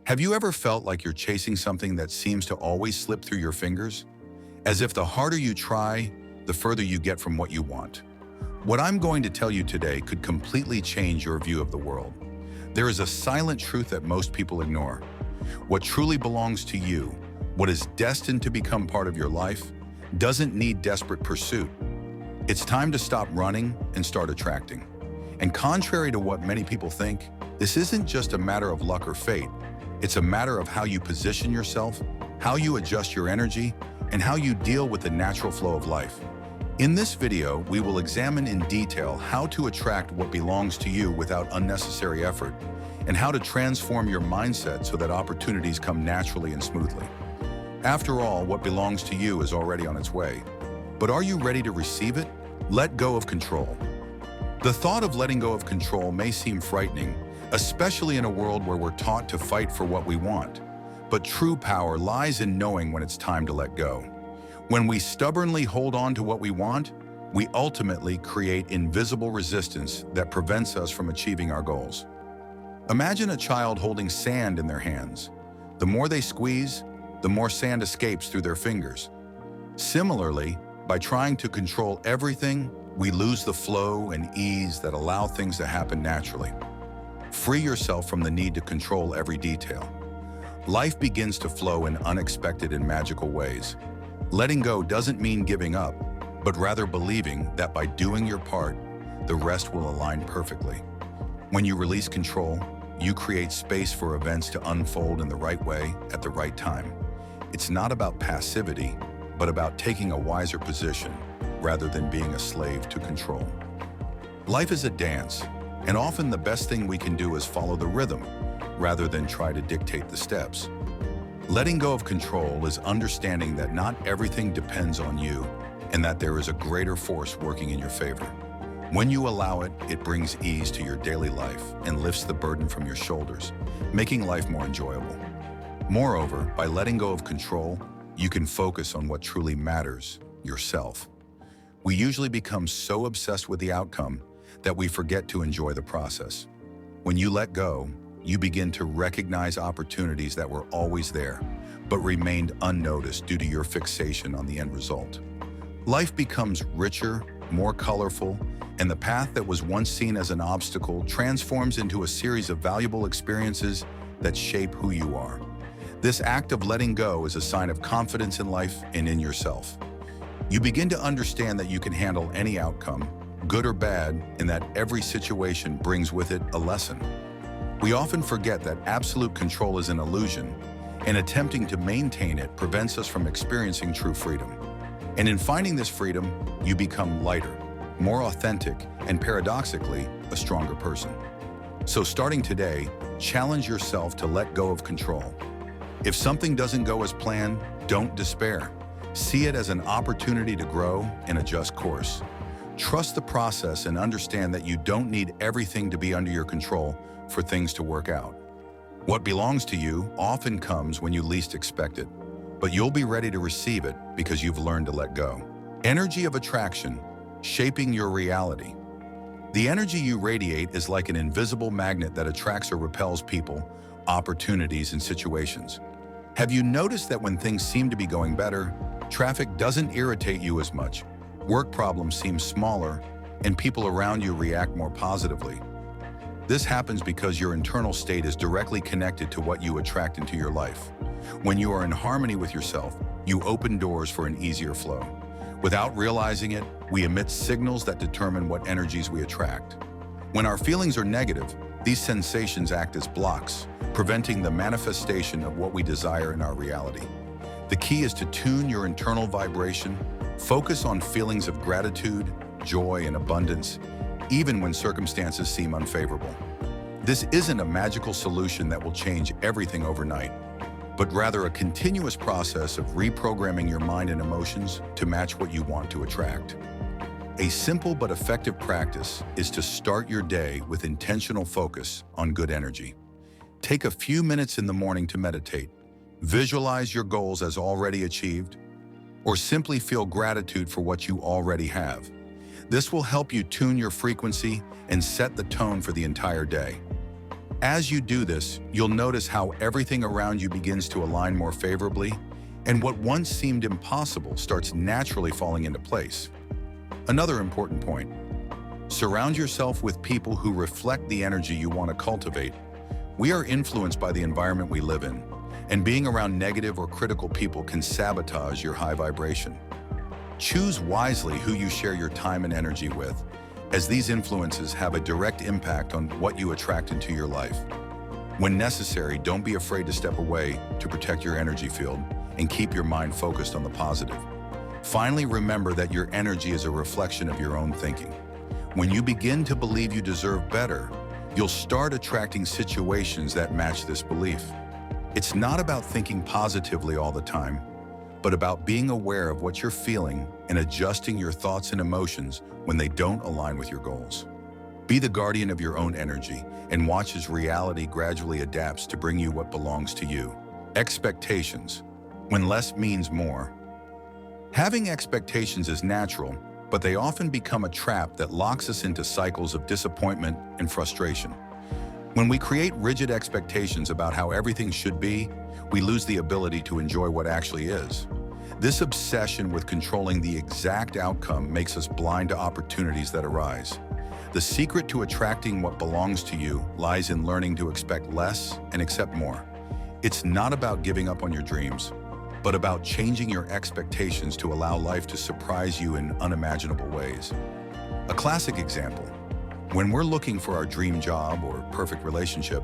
Have you ever felt like you're chasing something that seems to always slip through your fingers? As if the harder you try, the further you get from what you want. What I'm going to tell you today could completely change your view of the world. There is a silent truth that most people ignore. What truly belongs to you, what is destined to become part of your life, doesn't need desperate pursuit. It's time to stop running and start attracting. And contrary to what many people think, this isn't just a matter of luck or fate. It's a matter of how you position yourself, how you adjust your energy, and how you deal with the natural flow of life. In this video, we will examine in detail how to attract what belongs to you without unnecessary effort, and how to transform your mindset so that opportunities come naturally and smoothly. After all, what belongs to you is already on its way. But are you ready to receive it? Let go of control. The thought of letting go of control may seem frightening, especially in a world where we're taught to fight for what we want. But true power lies in knowing when it's time to let go. When we stubbornly hold on to what we want, we ultimately create invisible resistance that prevents us from achieving our goals. Imagine a child holding sand in their hands. The more they squeeze, the more sand escapes through their fingers. Similarly, by trying to control everything, we lose the flow and ease that allow things to happen naturally. Free yourself from the need to control every detail. Life begins to flow in unexpected and magical ways. Letting go doesn't mean giving up, but rather believing that by doing your part, the rest will align perfectly. When you release control, you create space for events to unfold in the right way at the right time. It's not about passivity, but about taking a wiser position rather than being a slave to control. Life is a dance, and often the best thing we can do is follow the rhythm rather than try to dictate the steps. Letting go of control is understanding that not everything depends on you and that there is a greater force working in your favor. When you allow it, it brings ease to your daily life and lifts the burden from your shoulders, making life more enjoyable. Moreover, by letting go of control, you can focus on what truly matters, yourself. We usually become so obsessed with the outcome that we forget to enjoy the process. When you let go, you begin to recognize opportunities that were always there, but remained unnoticed due to your fixation on the end result. Life becomes richer, more colorful, and the path that was once seen as an obstacle transforms into a series of valuable experiences that shape who you are. This act of letting go is a sign of confidence in life and in yourself. You begin to understand that you can handle any outcome, good or bad, and that every situation brings with it a lesson. We often forget that absolute control is an illusion, and attempting to maintain it prevents us from experiencing true freedom. And in finding this freedom, you become lighter, more authentic, and paradoxically, a stronger person. So starting today, challenge yourself to let go of control. If something doesn't go as planned, don't despair. See it as an opportunity to grow and adjust course. Trust the process and understand that you don't need everything to be under your control for things to work out. What belongs to you often comes when you least expect it, but you'll be ready to receive it because you've learned to let go. Energy of attraction, shaping your reality. The energy you radiate is like an invisible magnet that attracts or repels people, opportunities, and situations. Have you noticed that when things seem to be going better, traffic doesn't irritate you as much, work problems seem smaller, and people around you react more positively? This happens because your internal state is directly connected to what you attract into your life. When you are in harmony with yourself, you open doors for an easier flow. Without realizing it, we emit signals that determine what energies we attract. When our feelings are negative, these sensations act as blocks, preventing the manifestation of what we desire in our reality. The key is to tune your internal vibration, focus on feelings of gratitude, joy, and abundance, even when circumstances seem unfavorable. This isn't a magical solution that will change everything overnight, but rather a continuous process of reprogramming your mind and emotions to match what you want to attract. A simple but effective practice is to start your day with intentional focus on good energy. Take a few minutes in the morning to meditate, visualize your goals as already achieved, or simply feel gratitude for what you already have. This will help you tune your frequency and set the tone for the entire day. As you do this, you'll notice how everything around you begins to align more favorably, and what once seemed impossible starts naturally falling into place. Another important point: surround yourself with people who reflect the energy you want to cultivate. We are influenced by the environment we live in, and being around negative or critical people can sabotage your high vibration. Choose wisely who you share your time and energy with, as these influences have a direct impact on what you attract into your life. When necessary, don't be afraid to step away to protect your energy field and keep your mind focused on the positive. Finally, remember that your energy is a reflection of your own thinking. When you begin to believe you deserve better, you'll start attracting situations that match this belief. It's not about thinking positively all the time, but about being aware of what you're feeling and adjusting your thoughts and emotions when they don't align with your goals. Be the guardian of your own energy and watch as reality gradually adapts to bring you what belongs to you. Expectations. When less means more. Having expectations is natural, but they often become a trap that locks us into cycles of disappointment and frustration. When we create rigid expectations about how everything should be, we lose the ability to enjoy what actually is. This obsession with controlling the exact outcome makes us blind to opportunities that arise. The secret to attracting what belongs to you lies in learning to expect less and accept more. It's not about giving up on your dreams, but about changing your expectations to allow life to surprise you in unimaginable ways. A classic example: when we're looking for our dream job or perfect relationship,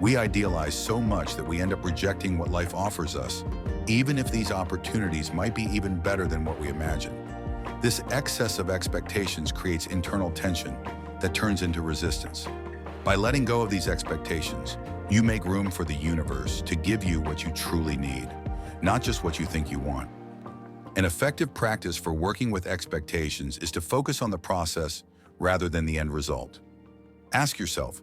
we idealize so much that we end up rejecting what life offers us, even if these opportunities might be even better than what we imagined. This excess of expectations creates internal tension that turns into resistance. By letting go of these expectations, you make room for the universe to give you what you truly need, not just what you think you want. An effective practice for working with expectations is to focus on the process rather than the end result. Ask yourself,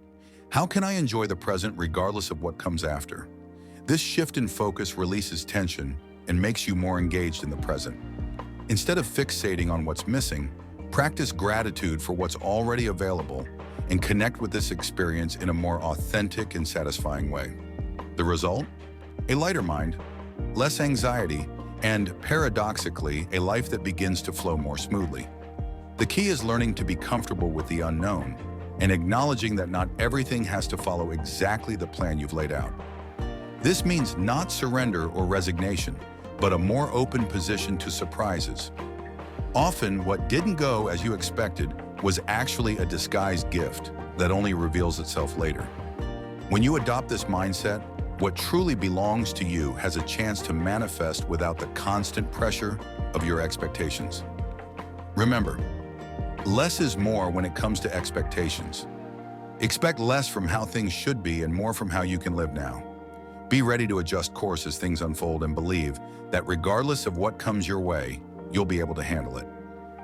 how can I enjoy the present regardless of what comes after? This shift in focus releases tension and makes you more engaged in the present. Instead of fixating on what's missing, practice gratitude for what's already available and connect with this experience in a more authentic and satisfying way. The result? A lighter mind, less anxiety, and paradoxically, a life that begins to flow more smoothly. The key is learning to be comfortable with the unknown and acknowledging that not everything has to follow exactly the plan you've laid out. This means not surrender or resignation, but a more open position to surprises. Often, what didn't go as you expected was actually a disguised gift that only reveals itself later. When you adopt this mindset, what truly belongs to you has a chance to manifest without the constant pressure of your expectations. Remember, less is more when it comes to expectations. Expect less from how things should be and more from how you can live now. Be ready to adjust course as things unfold and believe that regardless of what comes your way, you'll be able to handle it.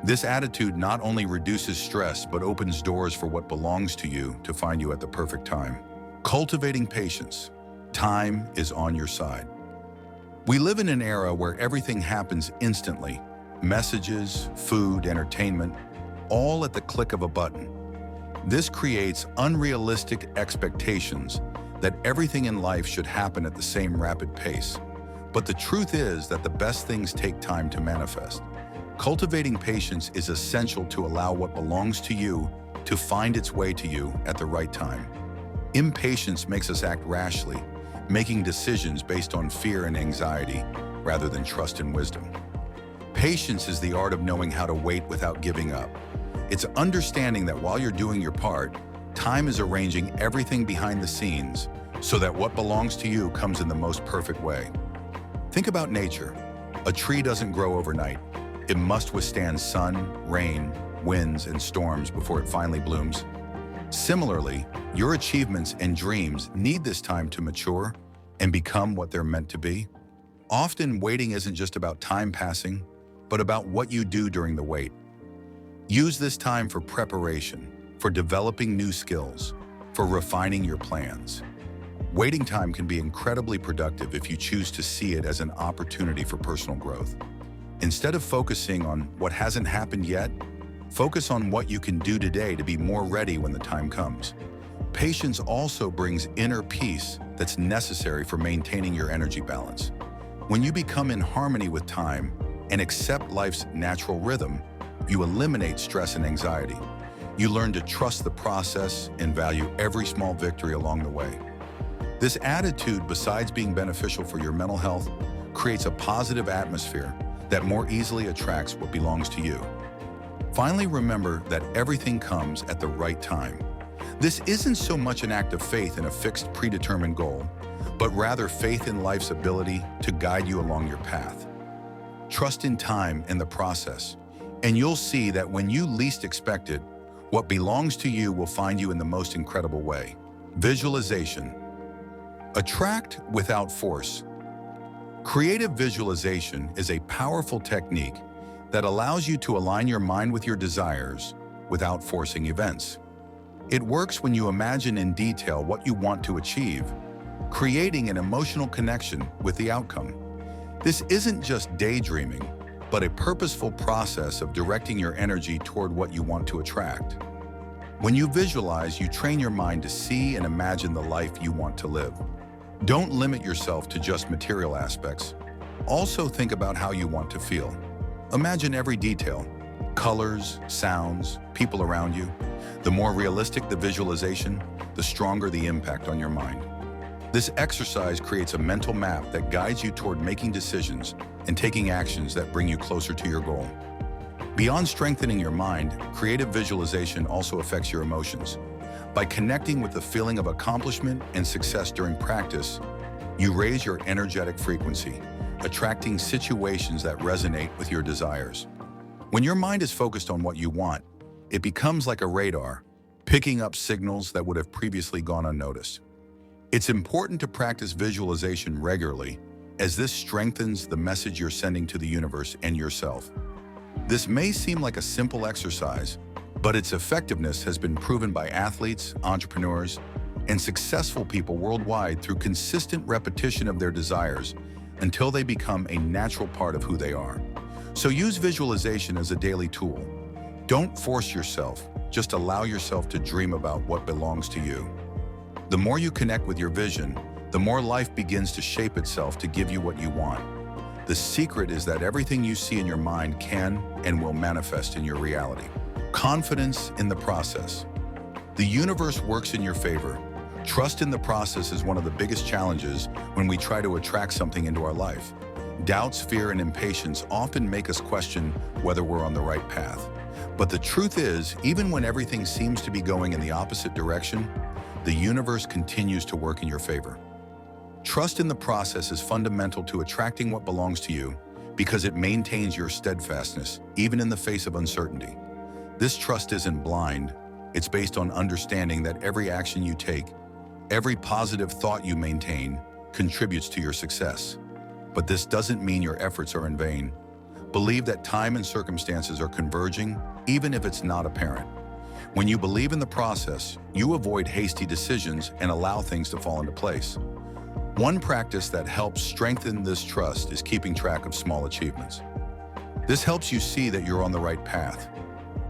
This attitude not only reduces stress, but opens doors for what belongs to you to find you at the perfect time. Cultivating patience. Time is on your side. We live in an era where everything happens instantly. Messages, food, entertainment, all at the click of a button. This creates unrealistic expectations that everything in life should happen at the same rapid pace. But the truth is that the best things take time to manifest. Cultivating patience is essential to allow what belongs to you to find its way to you at the right time. Impatience makes us act rashly, making decisions based on fear and anxiety rather than trust and wisdom. Patience is the art of knowing how to wait without giving up. It's understanding that while you're doing your part, time is arranging everything behind the scenes so that what belongs to you comes in the most perfect way. Think about nature. A tree doesn't grow overnight. It must withstand sun, rain, winds, and storms before it finally blooms. Similarly, your achievements and dreams need this time to mature and become what they're meant to be. Often, waiting isn't just about time passing, but about what you do during the wait. Use this time for preparation, for developing new skills, for refining your plans. Waiting time can be incredibly productive if you choose to see it as an opportunity for personal growth. Instead of focusing on what hasn't happened yet, focus on what you can do today to be more ready when the time comes. Patience also brings inner peace that's necessary for maintaining your energy balance. When you become in harmony with time and accept life's natural rhythm, you eliminate stress and anxiety. You learn to trust the process and value every small victory along the way. This attitude, besides being beneficial for your mental health, creates a positive atmosphere that more easily attracts what belongs to you. Finally, remember that everything comes at the right time. This isn't so much an act of faith in a fixed, predetermined goal, but rather faith in life's ability to guide you along your path. Trust in time and the process, and you'll see that when you least expect it, what belongs to you will find you in the most incredible way. Visualization. Attract without force. Creative visualization is a powerful technique that allows you to align your mind with your desires without forcing events. It works when you imagine in detail what you want to achieve, creating an emotional connection with the outcome. This isn't just daydreaming, but a purposeful process of directing your energy toward what you want to attract. When you visualize, you train your mind to see and imagine the life you want to live. Don't limit yourself to just material aspects. Also think about how you want to feel. Imagine every detail: colors, sounds, people around you. The more realistic the visualization, the stronger the impact on your mind. This exercise creates a mental map that guides you toward making decisions and taking actions that bring you closer to your goal. Beyond strengthening your mind, creative visualization also affects your emotions. By connecting with the feeling of accomplishment and success during practice, you raise your energetic frequency, attracting situations that resonate with your desires. When your mind is focused on what you want, it becomes like a radar, picking up signals that would have previously gone unnoticed. It's important to practice visualization regularly, as this strengthens the message you're sending to the universe and yourself. This may seem like a simple exercise, but its effectiveness has been proven by athletes, entrepreneurs, and successful people worldwide through consistent repetition of their desires until they become a natural part of who they are. So use visualization as a daily tool. Don't force yourself, just allow yourself to dream about what belongs to you. The more you connect with your vision, the more life begins to shape itself to give you what you want. The secret is that everything you see in your mind can and will manifest in your reality. Confidence in the process. The universe works in your favor. Trust in the process is one of the biggest challenges when we try to attract something into our life. Doubts, fear, and impatience often make us question whether we're on the right path. But the truth is, even when everything seems to be going in the opposite direction, the universe continues to work in your favor. Trust in the process is fundamental to attracting what belongs to you because it maintains your steadfastness, even in the face of uncertainty. This trust isn't blind. It's based on understanding that every action you take, every positive thought you maintain, contributes to your success. But this doesn't mean your efforts are in vain. Believe that time and circumstances are converging, even if it's not apparent. When you believe in the process, you avoid hasty decisions and allow things to fall into place. One practice that helps strengthen this trust is keeping track of small achievements. This helps you see that you're on the right path.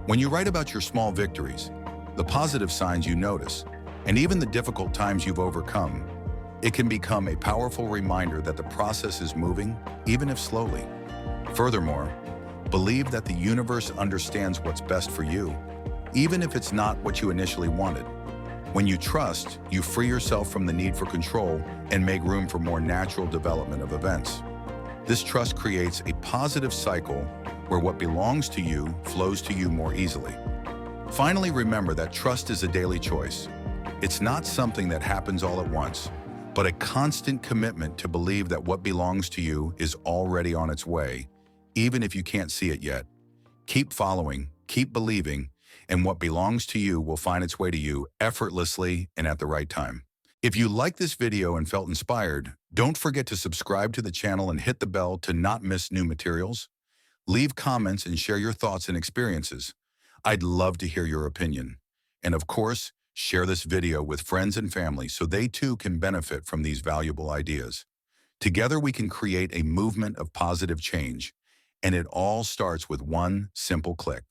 When you write about your small victories, the positive signs you notice, and even the difficult times you've overcome, it can become a powerful reminder that the process is moving, even if slowly. Furthermore, believe that the universe understands what's best for you, even if it's not what you initially wanted. When you trust, you free yourself from the need for control and make room for more natural development of events. This trust creates a positive cycle where what belongs to you flows to you more easily. Finally, remember that trust is a daily choice. It's not something that happens all at once, but a constant commitment to believe that what belongs to you is already on its way, even if you can't see it yet. Keep following, keep believing, and what belongs to you will find its way to you effortlessly and at the right time. If you liked this video and felt inspired, don't forget to subscribe to the channel and hit the bell to not miss new materials. Leave comments and share your thoughts and experiences. I'd love to hear your opinion. And of course, share this video with friends and family so they too can benefit from these valuable ideas. Together we can create a movement of positive change, and it all starts with one simple click.